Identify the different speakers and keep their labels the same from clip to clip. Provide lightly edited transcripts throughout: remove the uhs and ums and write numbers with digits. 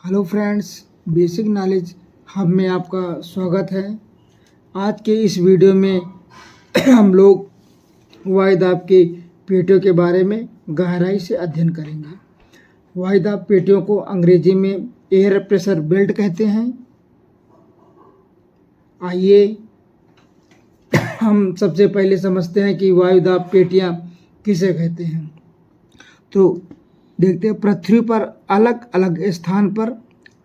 Speaker 1: Hello friends, basic knowledge hub में आपका स्वागत है। आज के इस वीडियो में हम लोग वायु दाब के पेटियों के बारे में गहराई से अध्ययन करेंगे। वायु दाब पेटियों को अंग्रेजी में एयर प्रेशर बेल्ट कहते हैं। आइए हम सबसे पहले समझते हैं कि वायु दाब पेटियां किसे कहते हैं। तो देखते हैं, पृथ्वी पर अलग अलग स्थान पर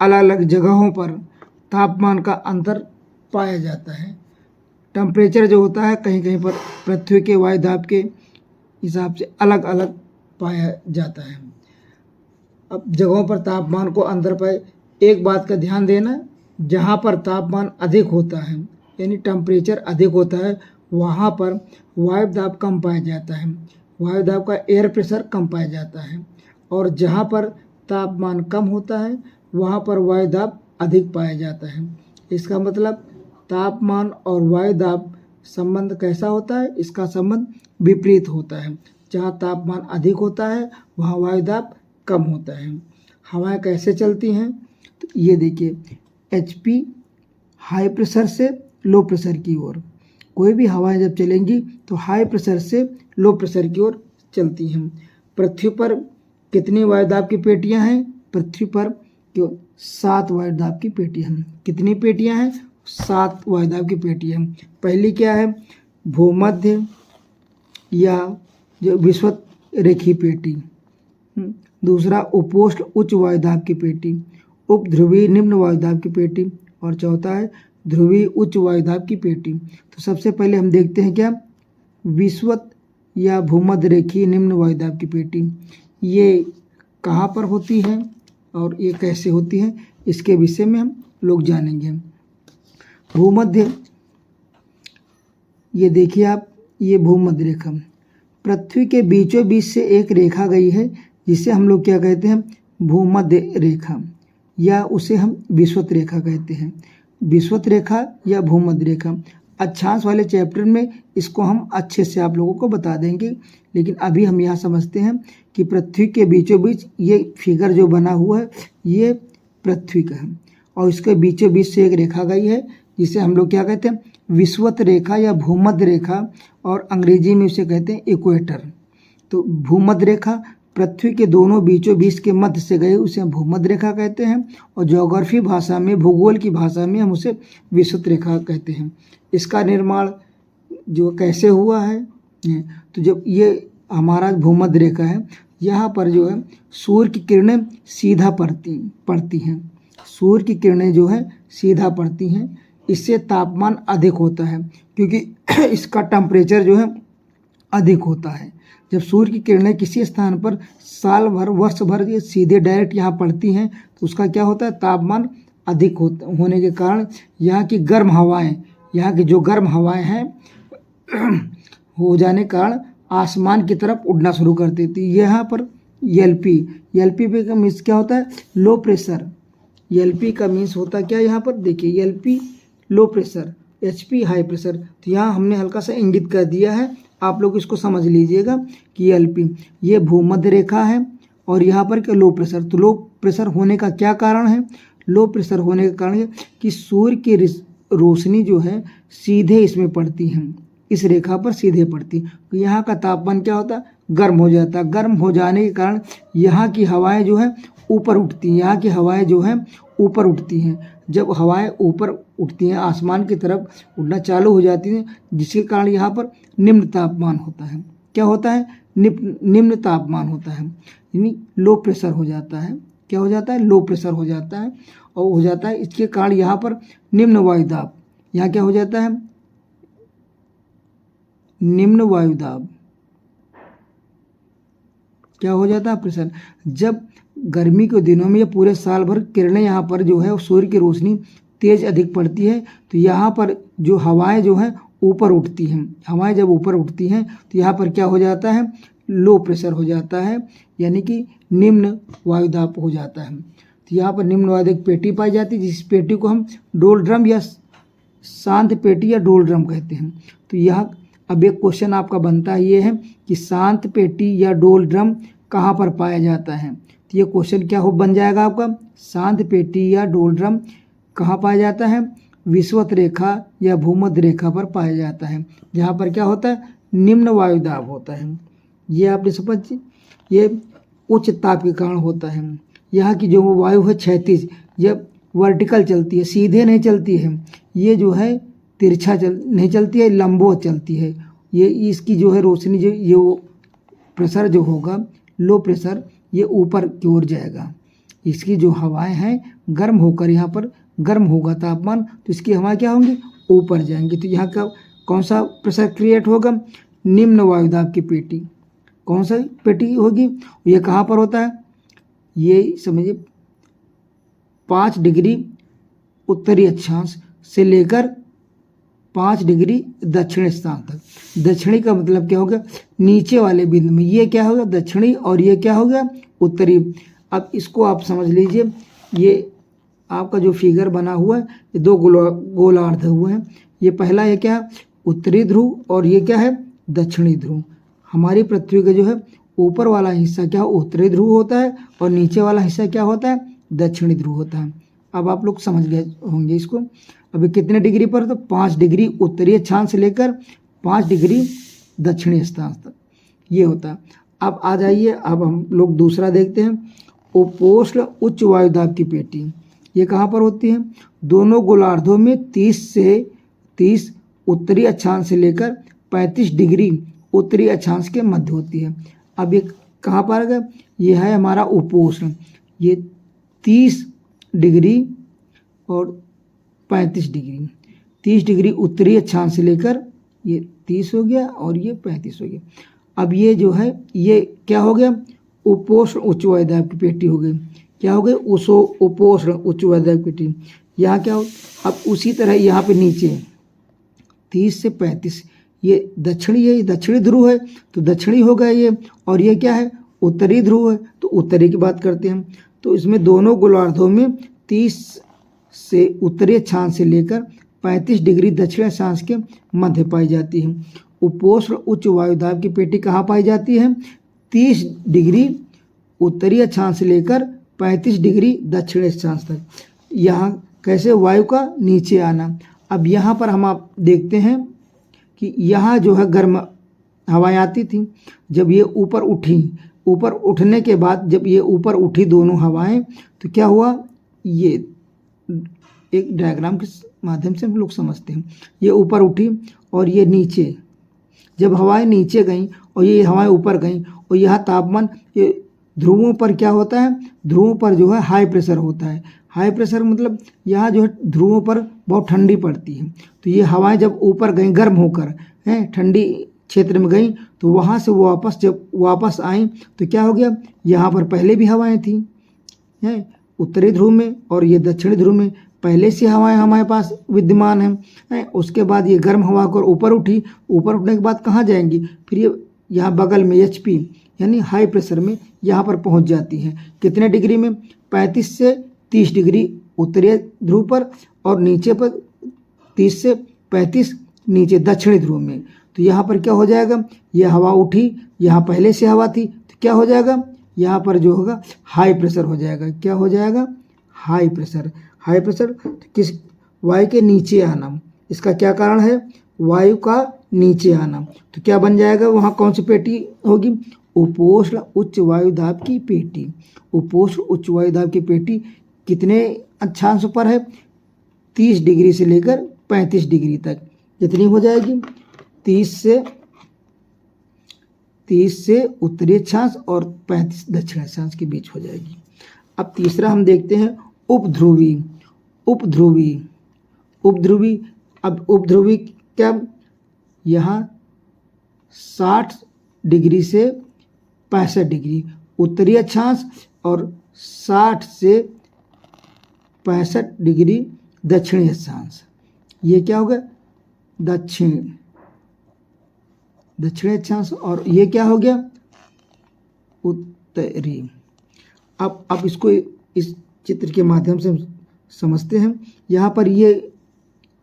Speaker 1: अलग अलग जगहों पर तापमान का अंतर पाया जाता है। टेम्परेचर जो होता है कहीं कहीं पर पृथ्वी के वायु दाब के हिसाब से अलग अलग पाया जाता है। अब जगहों पर तापमान को अंतर पाए, एक बात का ध्यान देना, जहाँ पर तापमान अधिक होता है यानी टेम्परेचर अधिक होता है वहाँ पर वायु दाब कम पाया जाता है, वायु दाब का एयर प्रेशर कम पाया जाता है। और जहाँ पर तापमान कम होता है वहाँ पर वायु दाब अधिक पाया जाता है। इसका मतलब तापमान और वायु दाब संबंध कैसा होता है? इसका संबंध विपरीत होता है। जहाँ तापमान अधिक होता है वहाँ वायु दाब कम होता है। हवाएं कैसे चलती हैं? तो ये देखिए, HP हाई प्रेशर से लो प्रेशर की ओर। कोई भी हवाएं जब चलेंगी तो हाई प्रेशर से लो प्रेशर की ओर चलती हैं। पृथ्वी पर कितनी वायु दाब की पेटियां हैं? पृथ्वी पर 7 वायु दाब की पेटियां हैं। कितनी पेटियां हैं? 7 वायु दाब की पेटियां हैं। पहली क्या है? भूमध्य या जो विषुवत रेखीय पेटी। दूसरा उपोष्ण उच्च वायु दाब की पेटी, उपध्रुवीय निम्न वायु दाब की पेटी, और चौथा है ध्रुवीय उच्च वायु दाब की पेटी। तो सबसे पहले हम देखते हैं क्या, विषुवत या भूमध्य रेखीय निम्न वायु दाब की पेटी। ये कहाँ पर होती है और ये कैसे होती है, इसके विषय में हम लोग जानेंगे। भूमध्य, ये देखिए आप, ये भूमध्य रेखा पृथ्वी के बीचों बीच से एक रेखा गई है जिसे हम लोग क्या कहते हैं? भूमध्य रेखा, या उसे हम विषुवत रेखा कहते हैं। विषुवत रेखा या भूमध्य रेखा अक्षांश वाले चैप्टर में इसको हम अच्छे से आप लोगों को बता देंगे, लेकिन अभी हम यहाँ समझते हैं कि पृथ्वी के बीचों बीच ये फिगर जो बना हुआ है ये पृथ्वी का है और इसके बीचों बीच से एक रेखा गई है जिसे हम लोग क्या कहते हैं? विषुवत रेखा या भूमध्य रेखा, और अंग्रेजी में उसे कहते हैं इक्वेटर। तो भूमध्य रेखा पृथ्वी के दोनों बीचों बीच के मध्य से गए उसे हम भूमध्य रेखा कहते हैं, और ज्योग्राफी भाषा में, भूगोल की भाषा में हम उसे विषुवत रेखा कहते हैं। इसका निर्माण जो कैसे हुआ है, तो जब ये हमारा भूमध्य रेखा है, यहाँ पर जो है सूर्य की किरणें सीधा पड़ती हैं। सूर्य की किरणें जो है सीधा पड़ती हैं, इससे तापमान अधिक होता है क्योंकि इसका टेम्परेचर जो है अधिक होता है। जब सूर्य की किरणें किसी स्थान पर साल भर, वर्ष भर ये सीधे डायरेक्ट यहाँ पड़ती हैं तो उसका क्या होता है? तापमान अधिक होने के कारण यहाँ की गर्म हवाएं, यहाँ की जो गर्म हवाएं हैं हो जाने के कारण आसमान की तरफ उड़ना शुरू कर देती है। यहाँ पर एलपी पे का मीन्स क्या होता है? Low pressure. एलपी का मीन्स होता क्या? यहाँ पर देखिए, LP low pressure, HP high pressure. तो यहाँ हमने हल्का सा इंगित कर दिया है, आप लोग इसको समझ लीजिएगा कि LP ये भूमध्य रेखा है और यहाँ पर क्या? Low pressure. तो लो प्रेशर होने का क्या कारण है? लो प्रेशर होने का कारण है कि सूर्य की रोशनी जो है सीधे इसमें पड़ती है, इस रेखा पर सीधे पड़ती। तो यहाँ का तापमान क्या होता है? गर्म हो जाता है। गर्म हो जाने के कारण यहाँ की हवाएं जो है ऊपर उठती हैं, यहाँ की हवाएं जो है ऊपर उठती हैं। जब हवाएं ऊपर उठती हैं, आसमान की तरफ उड़ना चालू हो जाती हैं, जिसके कारण यहाँ पर निम्न तापमान होता है। क्या होता है? निम्न तापमान होता है, यानी लो प्रेशर हो जाता है। क्या हो जाता है? लो प्रेशर हो जाता है, और हो जाता है इसके कारण यहाँ पर निम्न वायु दाब। यहाँ क्या हो जाता है? निम्न वायु दाब। क्या हो जाता है? प्रेशर। जब गर्मी के दिनों में या पूरे साल भर किरणें यहाँ पर जो है सूर्य की रोशनी तेज अधिक पड़ती है तो यहाँ पर जो हवाएं जो हैं ऊपर उठती हैं। हवाएं जब ऊपर उठती हैं तो यहाँ पर क्या हो जाता है? लो प्रेशर हो जाता है, यानी कि निम्न वायु दाब हो जाता है। तो यहाँ पर निम्न वायु दाब पेटी पाई जाती है, जिस पेटी को हम डोल ड्रम या शांत पेटी या डोल ड्रम कहते हैं। तो यहाँ अब एक क्वेश्चन आपका बनता है, ये है कि शांत पेटी या डोल ड्रम कहाँ पर पाया जाता है? तो ये क्वेश्चन क्या हो बन जाएगा आपका, शांत पेटी या डोलड्रम कहाँ पाया जाता है, विषुवत रेखा या भूमध्य रेखा पर पाया जाता है, जहाँ पर क्या होता है, निम्न वायुदाब होता है। ये आपने समझ, ये उच्च ताप के कारण होता है। यहाँ की जो वायु है क्षैतिज, जब वर्टिकल चलती है, सीधे नहीं चलती है, ये जो है तिरछा नहीं चलती है, लंबवत चलती है। ये इसकी जो है रोशनी, जो ये वो प्रेशर जो होगा, लो प्रेशर, ये ऊपर की ओर जाएगा। इसकी जो हवाएं हैं गर्म होकर, यहाँ पर गर्म होगा तापमान, तो इसकी हवाएं क्या होंगी, ऊपर जाएंगी। तो यहाँ का कौन सा प्रेशर क्रिएट होगा, निम्न वायुदाब की पेटी। कौन सा पेटी होगी, ये कहाँ पर होता है, ये समझिए 5 डिग्री उत्तरी अक्षांश से लेकर 5 डिग्री दक्षिण स्थान तक। दक्षिणी का मतलब क्या होगा, नीचे वाले बिंदु में, ये क्या होगा दक्षिणी और ये क्या हो गया उत्तरी। अब इसको आप समझ लीजिए, ये आपका जो फिगर बना हुआ है, ये 2 गोलार्ध हुए हैं। ये पहला ये क्या है, उत्तरी ध्रुव, और ये क्या है दक्षिणी ध्रुव। हमारी पृथ्वी का जो है ऊपर वाला हिस्सा क्या उत्तरी ध्रुव होता है, और नीचे वाला हिस्सा क्या होता है, दक्षिणी ध्रुव होता है। अब आप लोग समझ गए होंगे इसको। अभी कितने डिग्री पर, तो 5 डिग्री उत्तरी अक्षांश से लेकर 5 डिग्री दक्षिणी अक्षांश तक ये होता है। अब आ जाइए, अब हम लोग दूसरा देखते हैं, उपोष्ण उच्च वायुदाब की पेटी। ये कहाँ पर होती है, दोनों गोलार्धों में 30 उत्तरी अक्षांश से लेकर 35 डिग्री उत्तरी अक्षांश के मध्य होती है। अब ये कहाँ पर आ गया, ये है हमारा उपोष्ण, ये 30 डिग्री और 35 डिग्री, 30 डिग्री उत्तरी अक्षांश से लेकर ये 30 हो गया और ये 35 हो गया। अब ये जो है ये क्या हो गया, उपोष्ण उच्च वायुदाब की पेटी हो गई। क्या हो गई, उपोष्ण उच्च वायुदाब की पेटी। यहाँ क्या हो, अब उसी तरह यहाँ पे नीचे 30 से 35 ये दक्षिणी है, ये दक्षिणी ध्रुव है तो दक्षिणी हो गया ये, और ये क्या है उत्तरी ध्रुव है तो उत्तरी की बात करते हैं। तो इसमें दोनों गोलार्धों में 30 से उत्तरी अक्षांश से लेकर 35 डिग्री दक्षिण अक्षांश के मध्य पाई जाती है। उपोष्ण उच्च वायुदाब की पेटी कहाँ पाई जाती है, 30 डिग्री उत्तरी अक्षांश से लेकर 35 डिग्री दक्षिण अक्षांश तक। यहाँ कैसे वायु का नीचे आना। अब यहाँ पर हम आप देखते हैं कि यहाँ जो है गर्म हवाएं आती थी, जब ये ऊपर उठी, ऊपर उठने के बाद जब ये ऊपर उठी दोनों हवाएं, तो क्या हुआ, ये एक डायग्राम के माध्यम से हम लोग समझते हैं। ये ऊपर उठी और ये नीचे, जब हवाएं नीचे गईं और ये हवाएं ऊपर गईं, और यहाँ तापमान, ये ध्रुवों पर क्या होता है, ध्रुवों पर जो है हाई प्रेशर होता है। हाई प्रेशर मतलब यहाँ जो है ध्रुवों पर बहुत ठंडी पड़ती है, तो ये हवाएं जब ऊपर गईं गर्म होकर हैं, ठंडी क्षेत्र में गईं, तो वहाँ से वापस जब वापस आईं तो क्या हो गया, यहाँ पर पहले भी हवाएं थी हैं उत्तरी ध्रुव में, और ये दक्षिणी ध्रुव में पहले से हवाएं हमारे पास विद्यमान हैं। उसके बाद ये गर्म हवा कर ऊपर उठी, ऊपर उठने के बाद कहाँ जाएंगी, फिर ये यहाँ बगल में HP यानी हाई प्रेशर में यहाँ पर पहुँच जाती हैं। कितने डिग्री में, 35 से 30 डिग्री उत्तरी ध्रुव पर, और नीचे पर 30 से 35 नीचे दक्षिणी ध्रुव में। तो यहाँ पर क्या हो जाएगा, ये हवा उठी, यहाँ पहले से हवा थी, तो क्या हो जाएगा, यहाँ पर जो होगा हाई प्रेशर हो जाएगा। क्या हो जाएगा, हाई प्रेशर। हाई प्रेशर किस, वायु के नीचे आना, इसका क्या कारण है, वायु का नीचे आना। तो क्या बन जाएगा, वहाँ कौन सी पेटी होगी, उपोष्ण उच्च वायुदाब की पेटी। उपोष्ण उच्च वायुदाब की पेटी कितने अक्षांश पर है, 30 डिग्री से लेकर 35 डिग्री तक। कितनी हो जाएगी, 30 से उत्तरी अक्षांश और 35 दक्षिण अक्षांश के बीच हो जाएगी। अब तीसरा हम देखते हैं उपध्रुवी। उपध्रुवी, उपध्रुवी, अब उपध्रुवी क्या, यहाँ 60 डिग्री से 65 डिग्री उत्तरी अक्षांश और 60 से 65 डिग्री दक्षिणी अक्षांश। ये क्या होगा, दक्षिणी अक्षांश, और ये क्या हो गया, उत्तरी। अब इसको इस चित्र के माध्यम से समझते हैं। यहाँ पर ये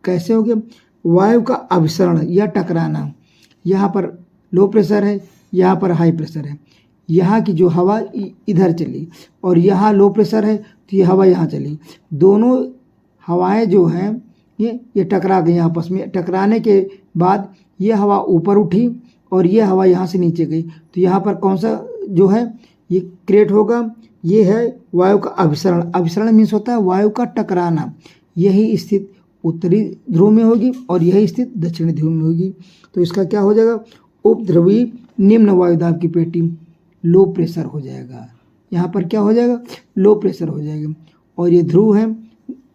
Speaker 1: कैसे हो गया, वायु का अभिसरण या टकराना। यहाँ पर लो प्रेशर है, यहाँ पर हाई प्रेशर है। यहाँ की जो हवा इधर चली और यहाँ लो प्रेशर है तो ये हवा यहाँ चली, दोनों हवाएं जो हैं ये टकरा गई आपस में। टकराने के बाद ये हवा ऊपर उठी और ये हवा यहाँ से नीचे गई, तो यहाँ पर कौन सा जो है ये क्रिएट होगा, ये है वायु का अभिसरण। अभिसरण मीन्स होता है वायु का टकराना। यही स्थिति उत्तरी ध्रुव में होगी और यही स्थिति दक्षिणी ध्रुव में होगी। तो इसका क्या हो जाएगा, उपध्रुवी निम्न वायुदाब की पेटी, लो प्रेशर हो जाएगा। यहाँ पर क्या हो जाएगा, लो प्रेशर हो जाएगा। और ये ध्रुव है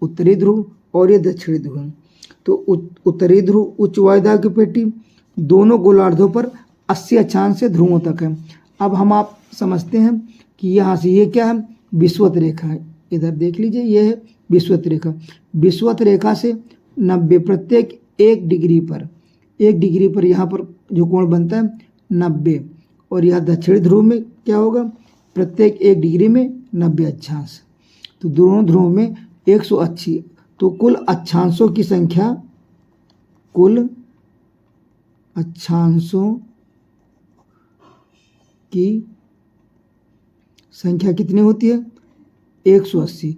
Speaker 1: उत्तरी ध्रुव और ये दक्षिणी ध्रुव है। तो उत्तरी ध्रुव उच्च वायुदाब की पेटी दोनों गोलार्धों पर 80 अक्षांश से ध्रुवों तक है। अब हम आप समझते हैं कि यहाँ से ये क्या है, विषुवत रेखा है। इधर देख लीजिए, ये है विषुवत रेखा। विषुवत रेखा से 90 प्रत्येक 1 डिग्री पर यहाँ पर जो कोण बनता है 90, और यहाँ दक्षिणी ध्रुव में क्या होगा, प्रत्येक 1 डिग्री में 90 अक्षांश। तो दोनों ध्रुव में 180, तो कुल अक्षांशों की संख्या, कुल अक्षांशों की संख्या कितनी होती है, 180।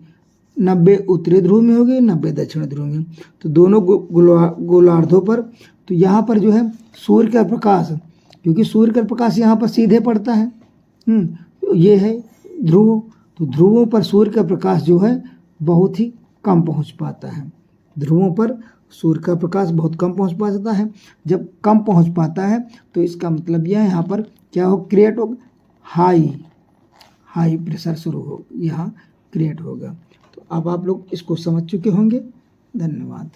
Speaker 1: 90 उत्तरी ध्रुव में होगी, 90 दक्षिण ध्रुव में। तो दोनों गोलार्धों पर, तो यहाँ पर जो है सूर्य का प्रकाश, क्योंकि सूर्य का प्रकाश यहाँ पर सीधे पड़ता है, ये है ध्रुव, तो ध्रुवों पर सूर्य का प्रकाश जो है बहुत ही कम पहुँच पाता है। ध्रुवों पर सूर्य का प्रकाश बहुत कम पहुँच पाता है। जब कम पहुँच पाता है तो इसका मतलब यह है यहाँ पर क्या हो, क्रिएट हो, हाई प्रेशर शुरू हो, यहाँ क्रिएट होगा। तो अब आप लोग इसको समझ चुके होंगे। धन्यवाद।